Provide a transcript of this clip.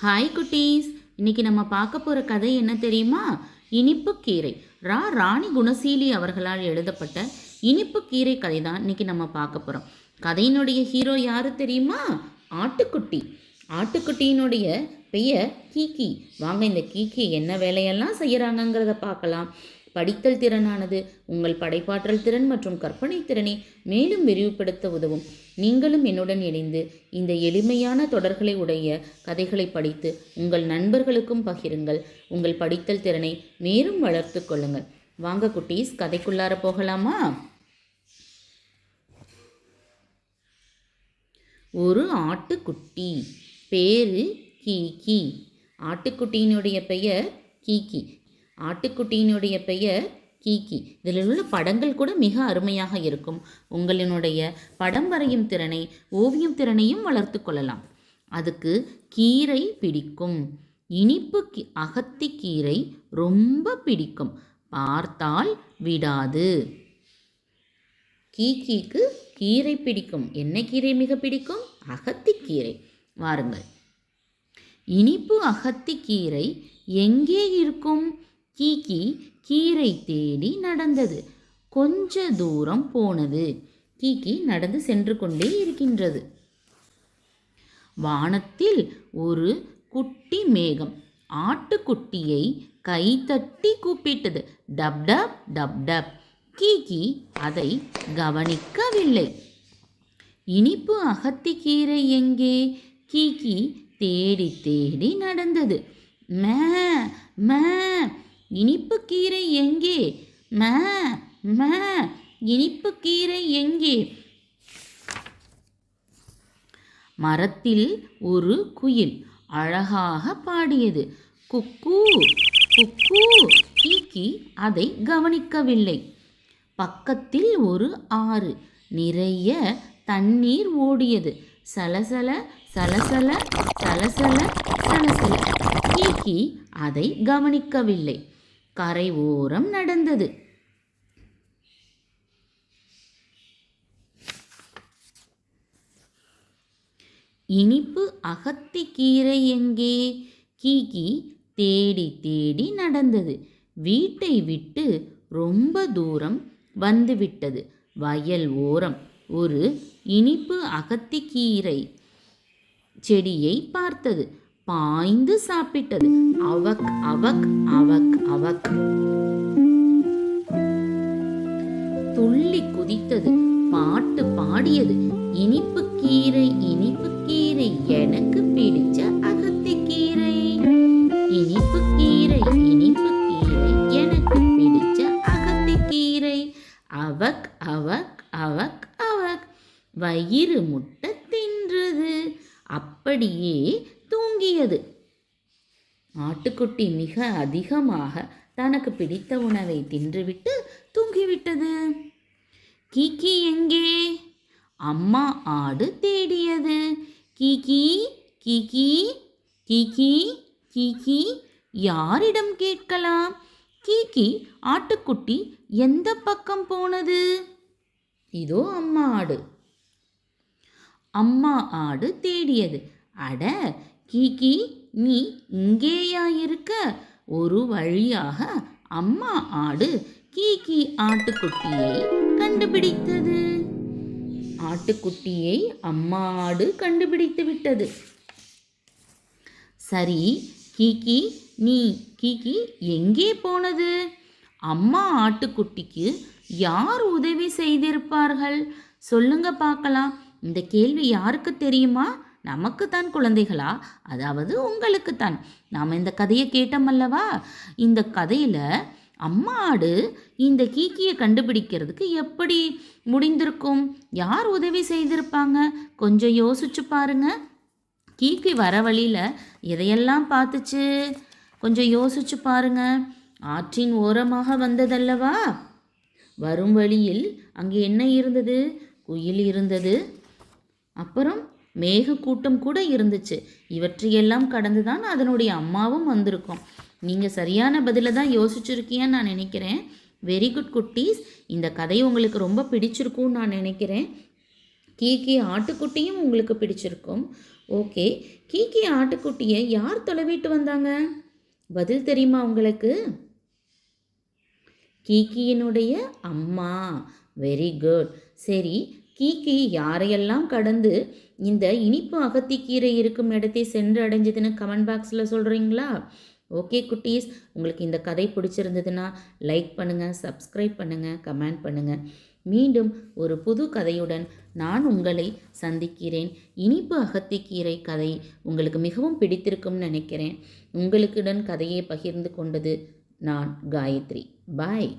Hi குட்டீஸ், இன்னைக்கு நம்ம பார்க்க போகிற கதை என்ன தெரியுமா? இனிப்பு கீரை. ராணி குணசீலி அவர்களால் எழுதப்பட்ட இனிப்பு கீரை கதை தான் இன்னைக்கு நம்ம பார்க்க போகிறோம். கதையினுடைய ஹீரோ யாரு தெரியுமா? ஆட்டுக்குட்டி. ஆட்டுக்குட்டியினுடைய பெயர் கீகி. வாங்க இந்த கீகி என்ன வேலையெல்லாம் செய்கிறாங்கங்கிறத பார்க்கலாம். படித்தல் திறனானது உங்கள் படைப்பாற்றல் திறன் மற்றும் கற்பனை திறனை மேலும் விரிவுபடுத்த உதவும். நீங்களும் என்னுடன் இணைந்து இந்த எளிமையான தொடர்களை உடைய கதைகளை படித்து உங்கள் நண்பர்களுக்கும் பகிருங்கள். உங்கள் படித்தல் திறனை மேலும் வளர்த்து கொள்ளுங்கள். வாங்க குட்டீஸ், கதைக்குள்ளார போகலாமா? ஒரு ஆட்டுக்குட்டி, பேரு கீகி. ஆட்டுக்குட்டியினுடைய பெயர் கீகி. ஆட்டுக்குட்டியினுடைய பெயர் கீகி. இதில் உள்ள படங்கள் கூட மிக அருமையாக இருக்கும். உங்களினுடைய படம் வரையும் திறனை, ஓவியம் திறனையும் வளர்த்து கொள்ளலாம். அதுக்கு கீரை பிடிக்கும். இனிப்பு அகத்தி கீரை ரொம்ப பிடிக்கும். பார்த்தால் விடாது. கீகிக்கு கீரை பிடிக்கும். என்ன கீரை மிக பிடிக்கும்? அகத்தி கீரை. வாருங்கள். இனிப்பு அகத்தி கீரை எங்கே இருக்கும்? கீகி கீரை தேடி நடந்தது. கொஞ்ச தூரம் போனது. கீகி நடந்து சென்று கொண்டே இருக்கின்றது. வானத்தில் ஒரு குட்டி மேகம் ஆட்டுக்குட்டியை கைதட்டி கூப்பிட்டது. டப் டப் டப் டப். கீகி அதை கவனிக்கவில்லை. இனிப்பு அகத்தி கீரை எங்கே? கீகி தேடி தேடி நடந்தது. மே மே. இனிப்பு கீரை எங்கே? மே மே. இனிப்பு கீரை எங்கே? மரத்தில் ஒரு குயில் அழகாக பாடியது. குக்கூ குக்கூ. கீகி அதை கவனிக்கவில்லை. பக்கத்தில் ஒரு ஆறு, நிறைய தண்ணீர் ஓடியது. சலசல சலசல சலசல சலசல. கீகி அதை கவனிக்கவில்லை. கரை ஓரம் நடந்தது. இனிப்பு அகத்தி கீரை எங்கே? கீகி தேடி தேடி நடந்தது. வீட்டை விட்டு ரொம்ப தூரம் வந்துவிட்டது. வயல் ஓரம் ஒரு இனிப்பு அகத்தி கீரை செடியை பார்த்தது. பாய்ந்து சாப்பிட்டது. அவக் அவக் அவக் அவக். துள்ளி குதித்தது. பாட்டு பாடியது. இனிப்பு கீரை இனிப்பு கீரை எனக்கு பிடிச்ச அகத்தி கீரை. இனிப்பு கீரை இனிப்பு கீரை எனக்கு பிடிச்ச அகத்தி கீரை. அவக் அவக் அவக் அவக். வயிறு முட்டை தின்றது. அப்படியே தூங்கியது. ஆட்டுக்குட்டி மிக அதிகமாக தனக்கு பிடித்த உணவை தின்றுவிட்டு தூங்கிவிட்டது. கீகி எங்கே? அம்மா ஆடு தேடியது. Kiki Kiki Kiki Kiki. யாரிடம் கேட்கலாம்? கீகி ஆட்டுக்குட்டி எந்த பக்கம் போனது? இதோ அம்மா ஆடு. அம்மா ஆடு தேடியது. அட கீகி, நீ இங்கேயா இருக்க? ஒரு வழியாக அம்மா ஆடு கீகி ஆட்டுக்குட்டியை கண்டுபிடித்தது. ஆட்டுக்குட்டியை அம்மா ஆடு கண்டுபிடித்து விட்டது. சரி கீகி, நீ கீகி எங்கே போனது? அம்மா ஆட்டுக்குட்டிக்கு யார் உதவி செய்திருப்பார்கள்? சொல்லுங்க பார்க்கலாம். இந்த கேள்வி யாருக்கு தெரியுமா? நமக்குத்தான் குழந்தைகளா? அதாவது உங்களுக்குத்தான். நாம் இந்த கதையை கேட்டோம் அல்லவா? இந்த கதையில் அம்மா ஆடு இந்த கீக்கியை கண்டுபிடிக்கிறதுக்கு எப்படி முடிந்திருக்கும்? யார் உதவி செய்திருப்பாங்க? கொஞ்சம் யோசிச்சு பாருங்க. கீக்கி வர வழியில் எதையெல்லாம் பார்த்துச்சு? கொஞ்சம் யோசிச்சு பாருங்க. ஆற்றின் ஓரமாக வந்ததல்லவா? வரும் வழியில் அங்கே என்ன இருந்தது? குயில் இருந்தது. அப்புறம் மேகக்கூட்டம் கூட இருந்துச்சு. இவற்றையெல்லாம் கடந்து தான் அதனுடைய அம்மாவும் வந்திருக்கும். நீங்கள் சரியான பதிலை தான் யோசிச்சுருக்கீங்கன்னு நான் நினைக்கிறேன். வெரி குட் குட்டீஸ். இந்த கதை உங்களுக்கு ரொம்ப பிடிச்சிருக்கும்னு நான் நினைக்கிறேன். கீகி ஆட்டுக்குட்டியும் உங்களுக்கு பிடிச்சிருக்கும். ஓகே, கீகி ஆட்டுக்குட்டியை யார் தொலைவிட்டு வந்தாங்க? பதில் தெரியுமா உங்களுக்கு? கீகியினுடைய அம்மா. Very good. சரி, கீகி யாரையெல்லாம் கடந்து இந்த இனிப்பு அகத்திக்கீரை இருக்கும் இடத்தை சென்று அடைஞ்சதுன்னு கமெண்ட் பாக்ஸில் சொல்கிறீங்களா? ஓகே குட்டீஸ், உங்களுக்கு இந்த கதை பிடிச்சிருந்ததுன்னா லைக் பண்ணுங்கள், சப்ஸ்கிரைப் பண்ணுங்கள், கமெண்ட் பண்ணுங்கள். மீண்டும் ஒரு புது கதையுடன் நான் உங்களை சந்திக்கிறேன். இனிப்பு அகத்திக்கீரை கதை உங்களுக்கு மிகவும் பிடித்திருக்கும்னு நினைக்கிறேன். உங்களுக்குடன் கதையை பகிர்ந்து கொண்டது நான் காயத்ரி. பாய்.